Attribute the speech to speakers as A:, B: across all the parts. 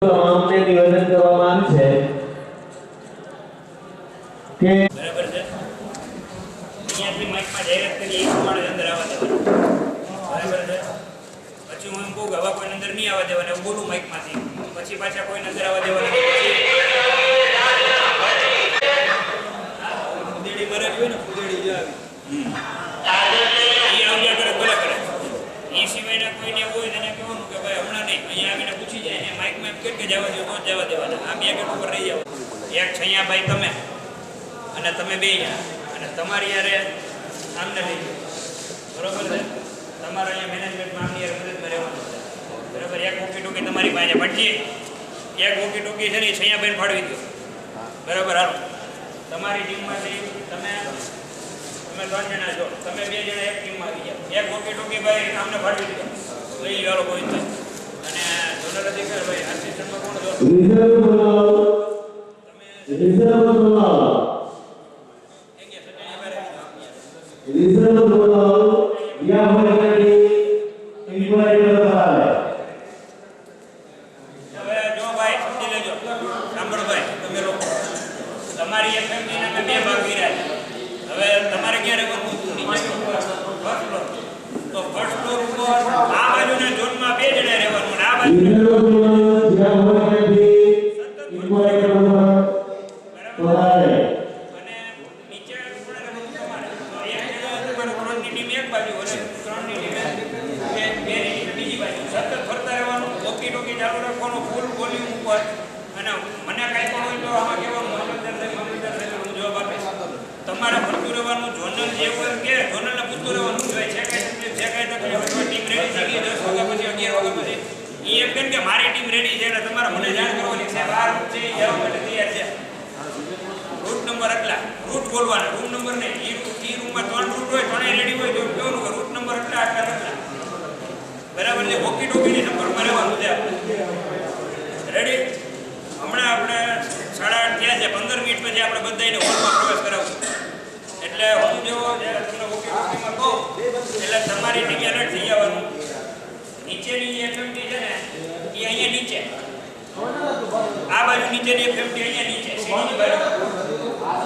A: તમામને નિવેદન કરવામાં આવ્યું છે કે
B: બરાબર છે અહીંયાથી માઇકમાં જાહેરાત કરી એ પ્રમાણે અંદર આવવા દેવાનું બરાબર છે પછી હું એમ કહું કે હવે કોઈ અંદર નહીં આવવા દેવાના એવું બોલું માઇકમાંથી પછી પાછા કોઈ અંદર આવવા દેવાના ફુદેડી મરેલી હોય ને ફુદેડી જે આવી એ આવ્યા કરે ભલે કરે એ સિવાયના કોઈને એવું હોય તેને કહેવાનું કે ભાઈ હમણાં નહીં અહીંયા આવીને પૂછી જાય એને માઇકમાં એમ કે જવા દો તો જ જવા દેવાના આ બે ગેટ ઉપર રહી જાવ એક છૈયા ભાઈ તમે અને તમે બે અને તમારી યારે સામને લઈ જાઓ બરોબર છે તમારે અહીંયા મેનેજમેન્ટમાં આમની યાર મદદમાં રહેવાનું છે બરાબર એક વોકી ટોકી તમારી પાસે ભટજી એક વોકી ટોકી છે ને છૈયા ભાઈને ફાળવી દો બરાબર હાલો તમારી ટીમમાંથી તમે તમે 3 જણા છો તમે 2 જણા એક ટીમમાં આવી જાઓ એક વોકી ટોકી ભાઈ આમને ફાળવી દો લઈ લો કોઈ અને જોનલ અધિકારી ભાઈ આસિસ્ટન્ટમાં કોણ છો તમારી એક ફેમિલીના મેં 2 ભાગ કર્યા હવે તમારે ક્યાં રહેવાનું તો ફર્સ્ટ ફ્લોર ઉપર આ બાજુના ઝોનમાં 2 જણા રહેવાનું અને આ બાજુ તમારે ફરતું રહેવાનું જોનલ જે હોય કે જોનલને પૂછતું રહેવાનું જોઈએ છે કાંઈ જે કાંઈ તકલીફ હોય ટીમ રેડી થઈ ગઈ 10 વાગ્યા પછી 11 વાગ્યા પછી એ એમ કે મારી ટીમ રેડી છે એટલે તમારે મને જાણ કરવાની છે આ રૂટ છે જવા માટે તૈયાર છે રૂટ નંબર એટલા રૂટ બોલવાના રૂમ નંબર નહીં એ રૂમમાં 3 રૂટ હોય 3 રેડી હોય તો કેવું કે રૂટ નંબર એટલા બરાબર છે વોકી ટોકીની સંપર્કમાં રહેવાનું છે રેડી હમણાં આપણે 8:30 થયા છે 15 મિનિટ પછી આપણે બધાને હોલમાં પ્રવેશ કરાવશું એટલે હું જો તમને વોકી ટોકીમાં કહું એટલે તમારી ટીમ એલર્ટ થઈ જવાનું નીચેની જે એફએમટી છે ને એ અહીંયા નીચે આ બાજુ નીચેની એફએમટી અહીંયા નીચે સીડીની બાજુ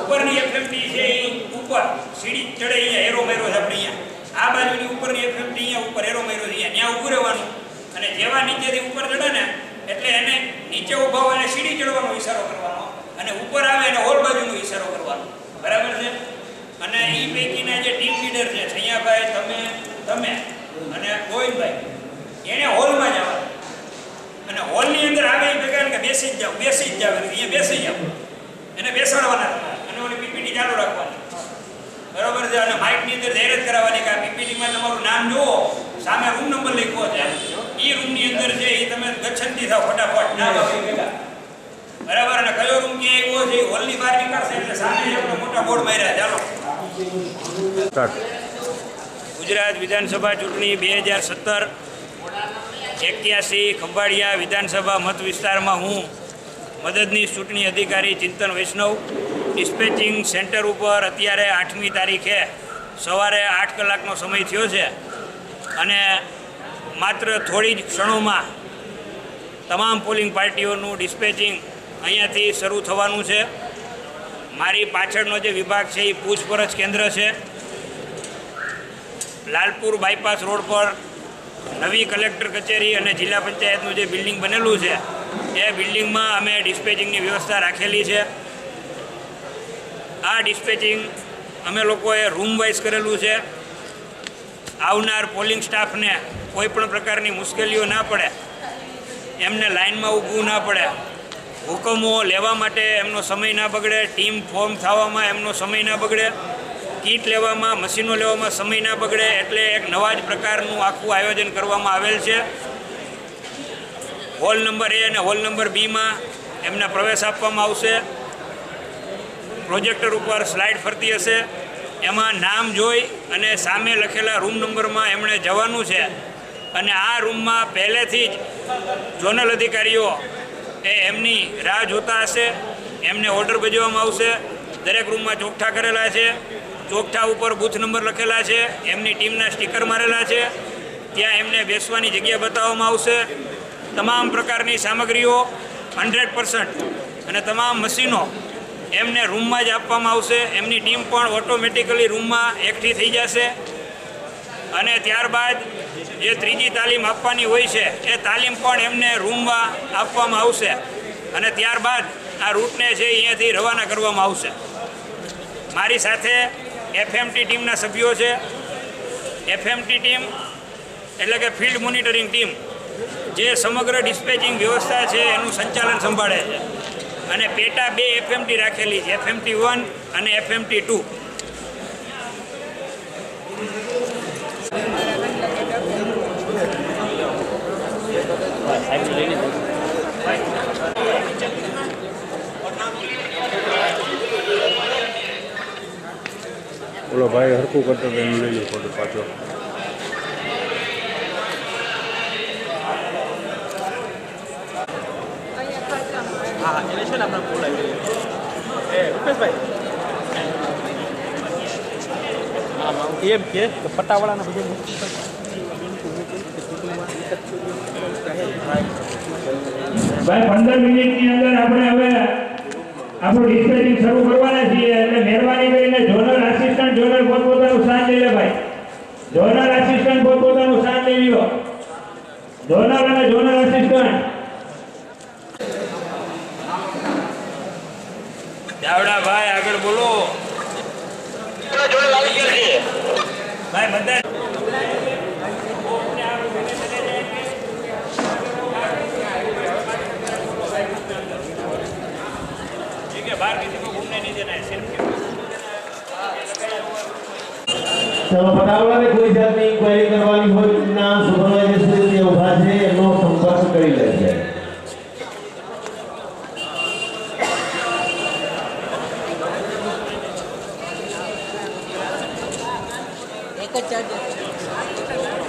B: ઉપરની એફએમટી છે એ ઉપર સીડી ચડે અહીંયા એરો મેરો છે આપણે અહીંયા આ બાજુની ઉપરની એફએમટી અહીંયા ઉપર એરો મેરો છે ત્યાં ઊભું રહેવાનું અને જેવા નીચેથી ઉપર ચડે ને એટલે એને નીચે ઊભા હોય અને સીડી ચડવાનો ઈશારો કરવાનો અને ઉપર આવે એને હોલ બાજુનો ઈશારો કરવાનો બરાબર છે અને એ પૈકીના જે ટીમ લીડર છે છૈયાભાઈ તમે અને ગોવિંદભાઈ એને હોલમાં જવાનું અને હોલની અંદર આવે એ ભેગા કે બેસી જ જાવ અહીંયા બેસી જાવ એને બેસાડવાના અને ઓલી પીપીટી ચાલુ રાખવાની બરાબર છે અને માઇકની અંદર જાહેરાત કરાવવાની કે આ પીપીટીમાં તમારું નામ જુઓ સામે રૂમ નંબર લખ્યો છે એ રૂમની અંદર છે એ તમે ગચ્છંતી થાવ ફટાફટ ના આવે ભેગા બરાબર અને કયો રૂમ ક્યાં આવ્યો છે હોલની બહાર નીકળશે એટલે સામે આપણે મોટા બોર્ડ માર્યા ચાલો ગુજરાત વિધાનસભા ચૂંટણી 2017 81 ખંભાળિયા વિધાનસભા મત વિસ્તારમાં હું મદદનીશ ચૂંટણી અધિકારી ચિંતન વૈષ્ણવ ડિસ્પેચિંગ સેન્ટર ઉપર અત્યારે 8મી તારીખે સવારે 8 કલાકનો સમય થયો છે અને માત્ર થોડી જ ક્ષણોમાં તમામ પોલિંગ પાર્ટીઓનું ડિસ્પેચિંગ અહીંયાથી શરૂ થવાનું છે મારી પાછળનો જે વિભાગ છે એ પૂછપરછ કેન્દ્ર છે લાલપુર બાયપાસ રોડ પર નવી કલેક્ટર કચેરી અને જિલ્લા પંચાયતનું જે બિલ્ડિંગ બનેલું છે એ બિલ્ડિંગમાં અમે ડિસ્પેચિંગની વ્યવસ્થા રાખેલી છે આ ડિસ્પેચિંગ અમે લોકોએ રૂમ વાઇઝ કરેલું છે આવનાર પોલિંગ સ્ટાફને કોઈ પણ પ્રકારની મુશ્કેલીઓ ના પડે એમને લાઇનમાં ઊભું ના પડે હુકમો લેવા માટે એમનો સમય ના બગડે ટીમ ફોર્મ થવામાં એમનો સમય ના બગડે કીટ લેવામાં મશીનો લેવામાં સમય ના બગડે એટલે એક નવા જ પ્રકારનું આખું આયોજન કરવામાં આવેલ છે હોલ નંબર A અને હોલ નંબર Bમાં એમને પ્રવેશ આપવામાં આવશે પ્રોજેક્ટર ઉપર સ્લાઇડ ફરતી હશે એમાં નામ જોઈ અને સામે લખેલા રૂમ નંબરમાં એમણે જવાનું છે અને આ રૂમમાં પહેલેથી જ ઝોનલ અધિકારીઓ એમની રાહ જોતા હશે એમને ઓર્ડર ભજવવામાં આવશે દરેક રૂમમાં ચોકઠા કરેલા છે ચોકઠા ઉપર બૂથ નંબર લખેલા છે એમની ટીમના સ્ટીકર મારેલા છે ત્યાં એમને બેસવાની જગ્યા બતાવવામાં આવશે તમામ પ્રકારની સામગ્રીઓ 100% અને તમામ મશીનો એમને રૂમમાં જ આપવામાં આવશે. એમની ટીમ પણ ઓટોમેટિકલી રૂમમાં એકઠી થઈ જશે અને ત્યારબાદ જે ત્રીજી તાલીમ આપવાની હોય છે એ તાલીમ પણ એમને રૂમમાં આપવામાં આવશે અને ત્યારબાદ આ રૂટને છે અહીંયાથી રવાના કરવામાં આવશે. મારી સાથે એફએમટી ટીમના સભ્યો છે. એફએમટી ટીમ એટલે કે ફિલ્ડ મોનિટરિંગ ટીમ જે સમગ્ર ડિસ્પેચિંગ વ્યવસ્થા છે એનું સંચાલન સંભાળે છે અને પેટા 2 એફએમટી રાખેલી છે, એફએમટી 1 અને એફએમટી 2.
C: બોલો ભાઈ હરકું કરતો તો એનું લઈ લો ફોટો પાછો.
D: હા એને છે ને આપણે બોલાવી એ રૂપેશભાઈ એમ કે પટ્ટાવાળાના બધે
A: ભાઈ 15 મિનિટની અંદર આપણે હવે આપણું ડિસ્પેચિંગ શરૂ કરવાના છીએ એટલે મહેરબાની કરીને ઝોનલ આસિસ્ટન્ટ પોતપોતાનું સ્થાન લઈ લે ભાઈ. ઝોનલ આસિસ્ટન્ટ પોતપોતાનું સ્થાન લઈ લો. ઝોનલ અને ઝોનલ આસિસ્ટન્ટ
B: જાવડા ભાઈ આગળ બોલો. ભાઈ બધા ठीक है बाहर किसी को घूमने नहीं देना है सिर्फ
A: ચલો ફટાફટ કોઈ જાતની ઇન્ક્વાયરી કરવાની હોય ના સુપરવાઇઝર જે ઊભા છે એનો સંપર્ક કરી લેજો.
E: એક જ ચાર્જર